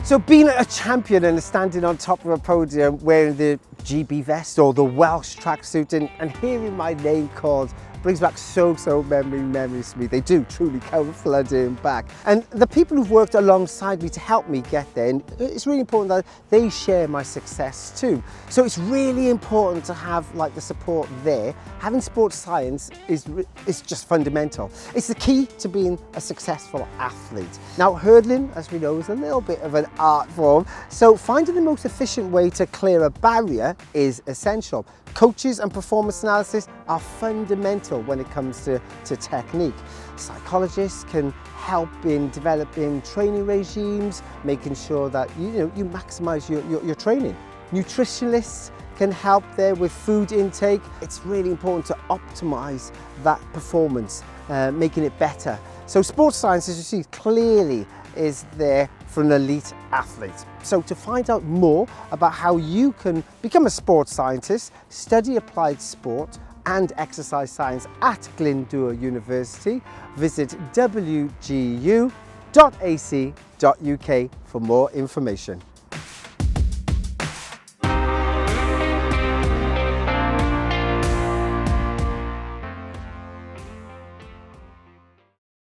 So being a champion and standing on top of a podium wearing the GB vest or the Welsh tracksuit and hearing my name called brings back so memories to me. They do truly come flooding back. And the people who've worked alongside me to help me get there, and it's really important that they share my success too. So it's really important to have like the support there. Having sports science is just fundamental. It's the key to being a successful athlete. Now hurdling, as we know, is a little bit of an art form. So finding the most efficient way to clear a barrier is essential. Coaches and performance analysis are fundamental when it comes to technique. Psychologists can help in developing training regimes, making sure that you maximize your training. Nutritionists can help there with food intake. It's really important to optimize that performance, making it better. So sports science, as you see, clearly is there for an elite athlete. So to find out more about how you can become a sports scientist, study applied sport and exercise science at Glyndŵr University, visit wgu.ac.uk for more information.